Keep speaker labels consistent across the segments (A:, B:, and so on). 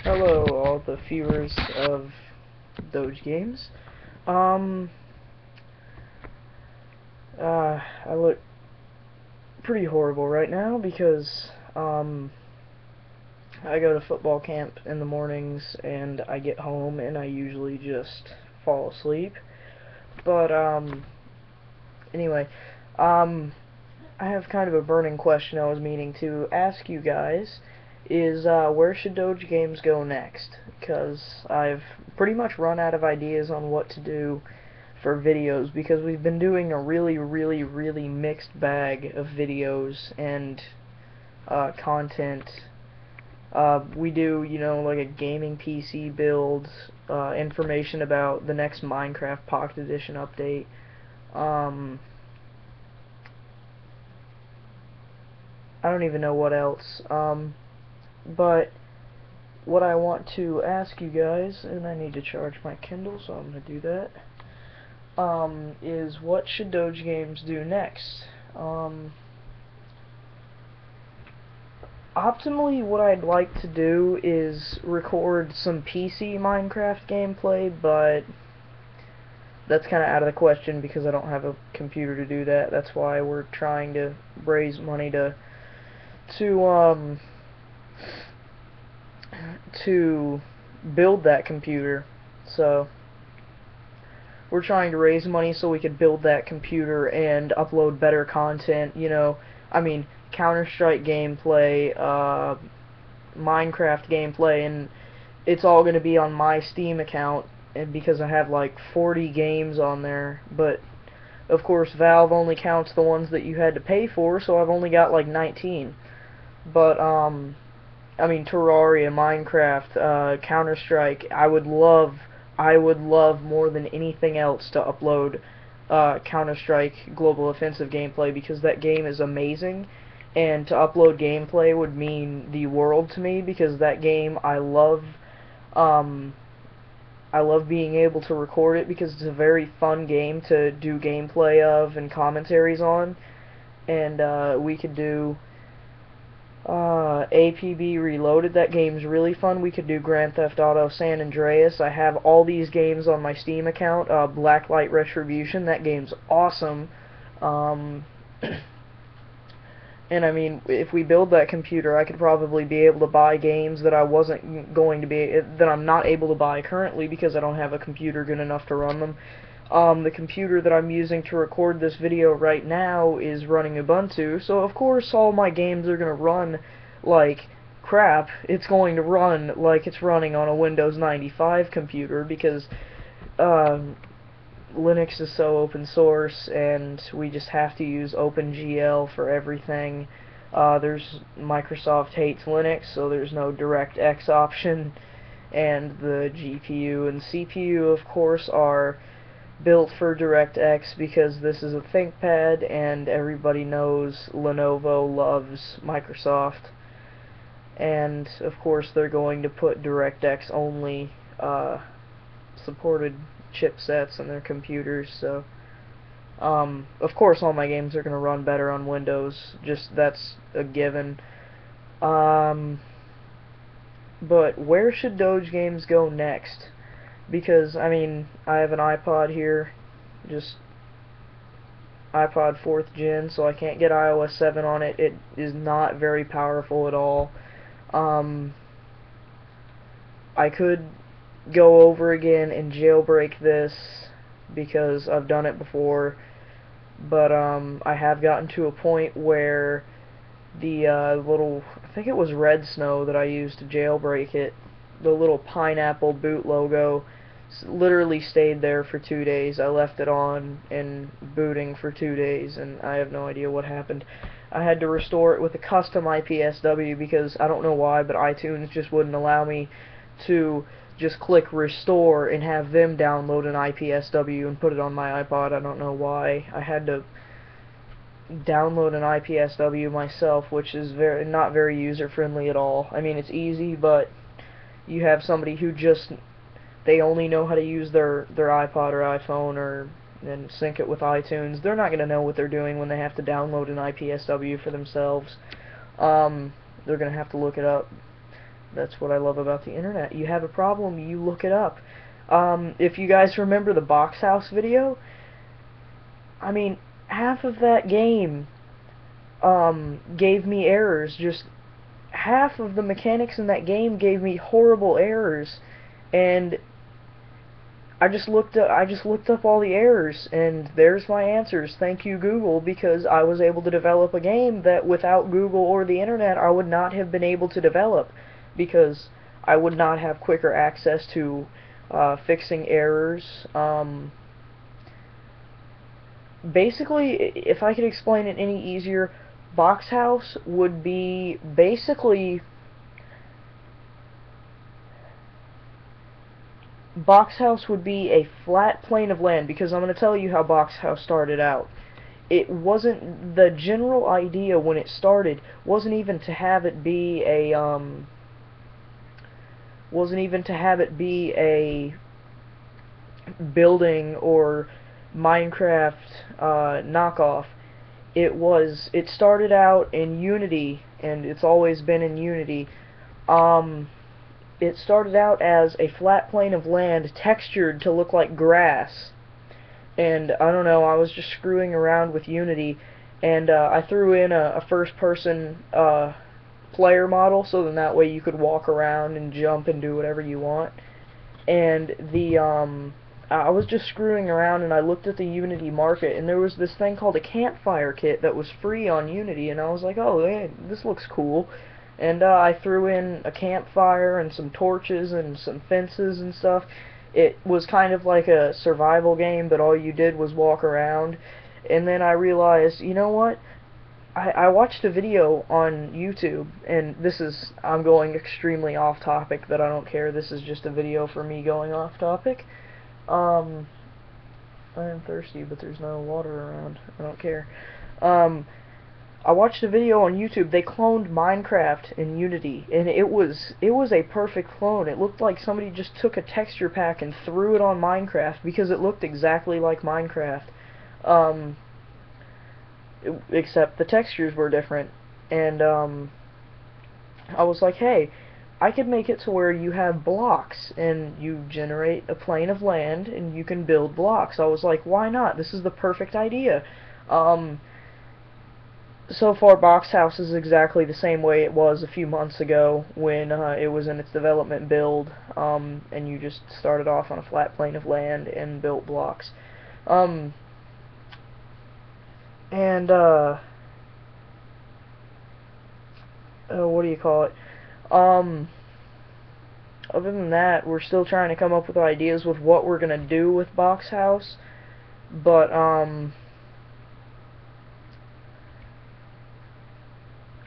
A: Hello, all the viewers of DogeGames. Um, I look pretty horrible right now because, I go to football camp in the mornings and I get home and I usually just fall asleep. But, anyway, um, I have kind of a burning question I was meaning to ask you guys is, where should DogeGames go next? Because I've pretty much run out of ideas on what to do for videos because we've been doing a really mixed bag of videos and content. We do, like a gaming PC build, information about the next Minecraft Pocket Edition update. Um, I don't even know what else. But what I want to ask you guys, and I need to charge my Kindle, so I'm going to do that. Is what should DogeGames do next? Optimally, what I'd like to do is record some PC Minecraft gameplay, but that's kind of out of the question because I don't have a computer to do that. That's why we're trying to raise money to um to build that computer. So we're trying to raise money so we could build that computer and upload better content, I mean, Counter-Strike gameplay, Minecraft gameplay, and it's all going to be on my Steam account, and because I have like 40 games on there, but of course Valve only counts the ones that you had to pay for, so I've only got like 19. But, I mean, Terraria, Minecraft, Counter-Strike, I would love more than anything else to upload Counter-Strike Global Offensive gameplay because that game is amazing, and to upload gameplay would mean the world to me because that game um, I love being able to record it because it's a very fun game to do gameplay of and commentaries on, and we could do APB Reloaded. That game's really fun. We could do Grand Theft Auto San Andreas. I have all these games on my Steam account. Blacklight Retribution. That game's awesome. Um, and I mean, if we build that computer, I could probably be able to buy games that I wasn't going to be, that I'm not able to buy currently because I don't have a computer good enough to run them. The computer that I'm using to record this video right now is running Ubuntu, so of course all my games are going to run like crap. It's going to run like it's running on a Windows 95 computer because Linux is so open source and we just have to use OpenGL for everything. Microsoft hates Linux, so there's no DirectX option, and the GPU and CPU, of course, are built for DirectX because this is a ThinkPad and everybody knows Lenovo loves Microsoft, and of course they're going to put DirectX only supported chipsets in their computers, so of course all my games are going to run better on Windows, just that's a given. But where should DogeGames go next? Because, I mean, I have an iPod here, just iPod 4th gen, so I can't get iOS 7 on it. It is not very powerful at all. I could go over again and jailbreak this because I've done it before, but I have gotten to a point where the little, I think it was Red Snow that I used to jailbreak it, the little pineapple boot logo literally stayed there for 2 days. I left it on and booting for 2 days, and I have no idea what happened. I had to restore it with a custom IPSW because I don't know why, but iTunes just wouldn't allow me to just click restore and have them download an IPSW and put it on my iPod. I don't know why. I had to download an IPSW myself, which is not very user friendly at all. I mean, it's easy, but you have somebody who just, they only know how to use their iPod or iPhone or and sync it with iTunes. They're not going to know what they're doing when they have to download an IPSW for themselves. They're going to have to look it up. That's what I love about the internet. You have a problem, you look it up. If you guys remember the Box House video, I mean, half of that game gave me errors. Just half of the mechanics in that game gave me horrible errors, and I just looked up all the errors, and there's my answers. Thank you, Google, because I was able to develop a game that without Google or the internet I would not have been able to develop, because I would not have quicker access to fixing errors. Basically, if I could explain it any easier, Box House would be basically Box House would be a flat plane of land, because I'm going to tell you how Box House started out. It wasn't, the general idea when it started wasn't even to have it be a building or Minecraft knockoff. It started out in Unity, and it's always been in Unity. It started out as a flat plane of land textured to look like grass. And I don't know, I was just screwing around with Unity, and I threw in a first-person player model, so then that way you could walk around and jump and do whatever you want. And I was just screwing around, and I looked at the Unity market, and there was this thing called a campfire kit that was free on Unity, and I was like, oh, hey, this looks cool. And I threw in a campfire and some torches and some fences and stuff. It was kind of like a survival game, but all you did was walk around. And then I realized, you know what? I watched a video on YouTube, and I'm going extremely off topic, but I don't care. This is just a video for me going off topic. I am thirsty, but there's no water around. I don't care. I watched a video on YouTube. They cloned Minecraft in Unity, and it was a perfect clone. It looked like somebody just took a texture pack and threw it on Minecraft, because it looked exactly like Minecraft. Except the textures were different. And I was like, hey, I could make it to where you have blocks, and you generate a plane of land, and you can build blocks. I was like, why not? This is the perfect idea. So far, Box House is exactly the same way it was a few months ago when it was in its development build, and you just started off on a flat plane of land and built blocks. What do you call it? Other than that, we're still trying to come up with ideas with what we're gonna do with Box House, but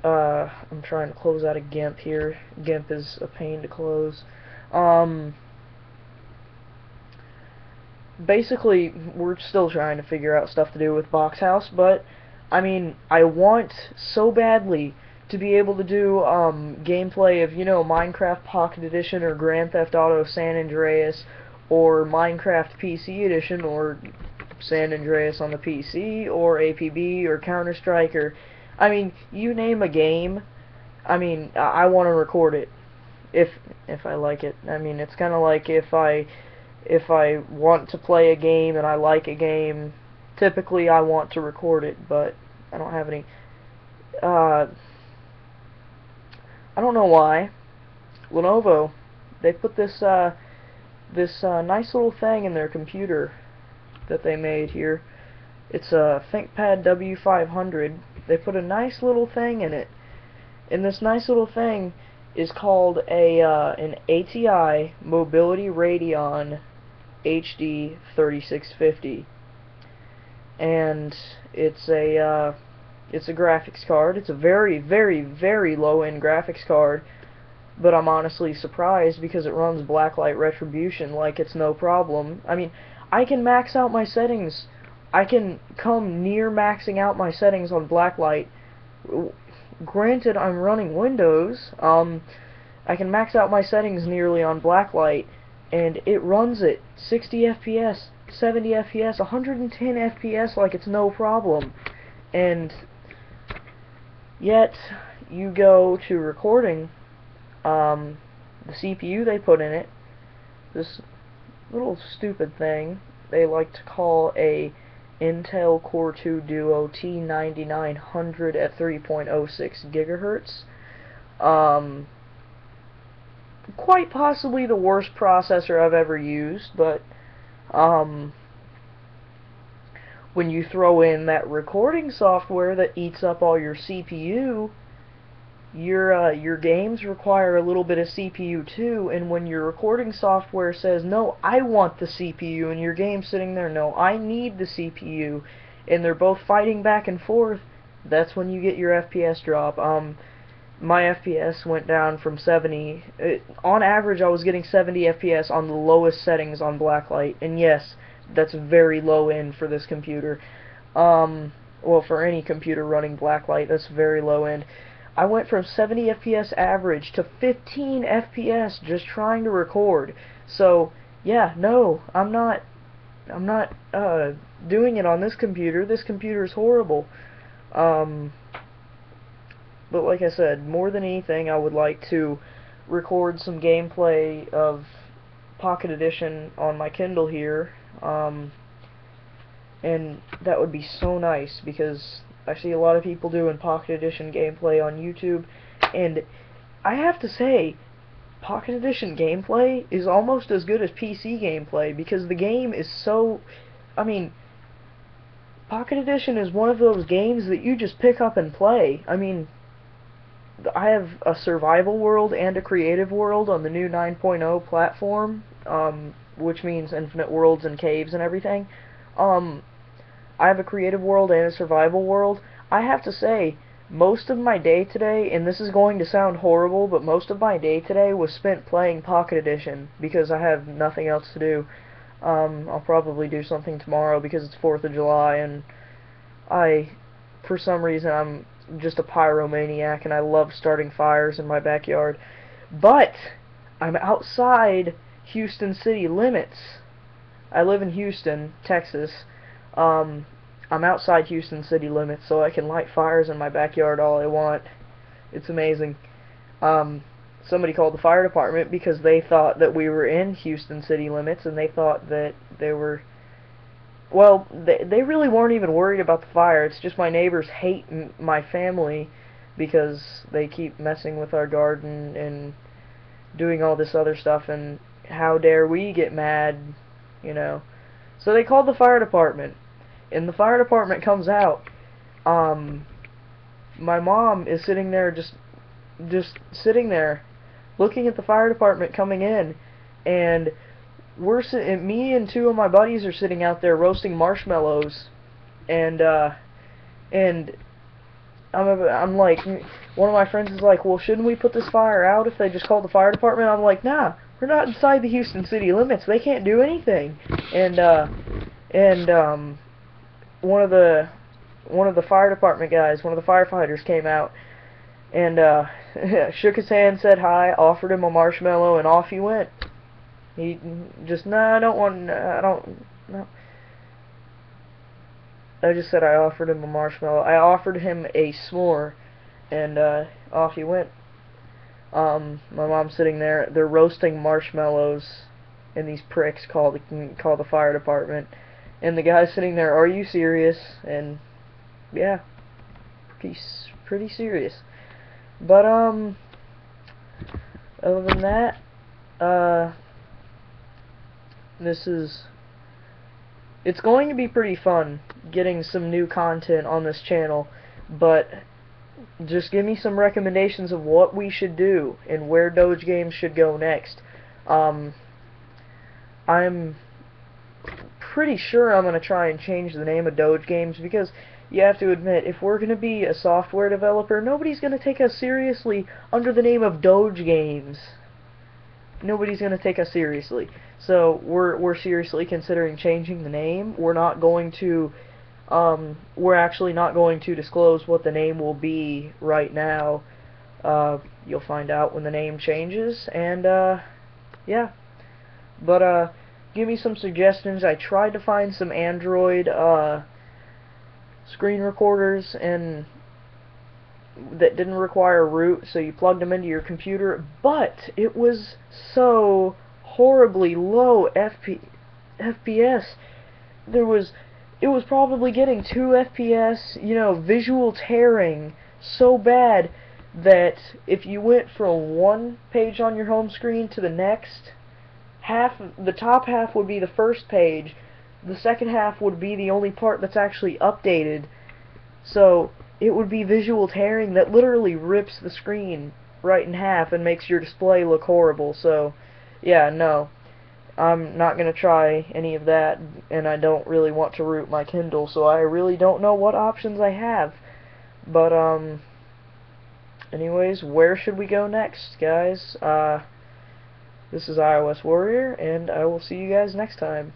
A: I'm trying to close out a GIMP here. GIMP is a pain to close. Basically, we're still trying to figure out stuff to do with Box House, but, I mean, I want so badly to be able to do gameplay of, you know, Minecraft Pocket Edition or Grand Theft Auto San Andreas or Minecraft PC Edition or San Andreas on the PC or APB or Counter-Strike or, I mean, you name a game, I mean, I want to record it if I like it. I mean, it's kind of like if I want to play a game and I like a game, typically I want to record it, but I don't have any. I don't know why. Lenovo, they put this nice little thing in their computer that they made here. It's a ThinkPad W500. They put a nice little thing in it, and this nice little thing is called an ATI Mobility Radeon HD 3650, and it's a graphics card. It's a very, very, very low-end graphics card, but I'm honestly surprised because it runs Blacklight Retribution like it's no problem. I mean, I can max out my settings. I can come near maxing out my settings on Blacklight. Granted, I'm running Windows. I can max out my settings nearly on Blacklight, and it runs at 60 FPS, 70 FPS, 110 FPS like it's no problem. And yet, you go to recording The CPU they put in it, this little stupid thing they like to call a Intel Core 2 Duo T9900 at 3.06 gigahertz. Um, Quite possibly the worst processor I've ever used, but um, when you throw in that recording software that eats up all your CPU, your games require a little bit of CPU too, and when your recording software says, no, I want the CPU, and your game's sitting there, no, I need the CPU, and they're both fighting back and forth, that's when you get your FPS drop. My FPS went down from 70. On average, I was getting 70 FPS on the lowest settings on Blacklight, and yes, that's very low end for this computer. Well, for any computer running Blacklight, that's very low end. I went from 70 FPS average to 15 FPS just trying to record. So, yeah, no, I'm not doing it on this computer. This computer is horrible. But like I said, more than anything, I would like to record some gameplay of Pocket Edition on my Kindle here, and that would be so nice, because I see a lot of people doing Pocket Edition gameplay on YouTube, and I have to say, Pocket Edition gameplay is almost as good as PC gameplay, because the game is so... I mean, Pocket Edition is one of those games that you just pick up and play. I mean, I have a survival world and a creative world on the new 9.0 platform, which means infinite worlds and caves and everything. I have a creative world and a survival world. I have to say, most of my day today, and this is going to sound horrible, but most of my day today was spent playing Pocket Edition, because I have nothing else to do. I'll probably do something tomorrow because it's 4th of July, and for some reason, I'm just a pyromaniac, and I love starting fires in my backyard. But I'm outside Houston city limits. I live in Houston, Texas. I'm outside Houston city limits, so I can light fires in my backyard all I want. It's amazing. Somebody called the fire department because they thought that we were in Houston city limits, and they thought that they were... Well, they really weren't even worried about the fire. It's just my neighbors hate my family because they keep messing with our garden and doing all this other stuff, and how dare we get mad, you know. So they called the fire department, and the fire department comes out. My mom is sitting there, just sitting there, looking at the fire department coming in, and me and two of my buddies are sitting out there roasting marshmallows, and I'm like, one of my friends is like, well, shouldn't we put this fire out if they just called the fire department? I'm like, nah, we're not inside the Houston city limits. They can't do anything. And one of the fire department guys, one of the firefighters, came out and shook his hand, said hi, offered him a marshmallow, and off he went. He just, no, I don't want, no. I just said I offered him a marshmallow. I offered him a s'more, and off he went. My mom's sitting there. They're roasting marshmallows, and these pricks call the fire department. And the guy's sitting there, are you serious? And yeah, pretty serious. But other than that, it's going to be pretty fun getting some new content on this channel, but just give me some recommendations of what we should do and where DogeGames should go next. I'm pretty sure I'm going to try and change the name of DogeGames, because you have to admit, if we're going to be a software developer, nobody's going to take us seriously under the name of DogeGames. Nobody's going to take us seriously. So we're seriously considering changing the name. We're actually not going to disclose what the name will be right now. You'll find out when the name changes, and yeah. But give me some suggestions. I tried to find some Android screen recorders, and that didn't require root, so you plugged them into your computer, but it was so horribly low FPS. There was It was probably getting 2 FPS, you know, visual tearing so bad that if you went from one page on your home screen to the next, the top half would be the first page, the second half would be the only part that's actually updated. So it would be visual tearing that literally rips the screen right in half and makes your display look horrible. So yeah, no, I'm not going to try any of that, and I don't really want to root my Kindle, so I really don't know what options I have. But anyways, where should we go next, guys? This is iOS Warrior, and I will see you guys next time.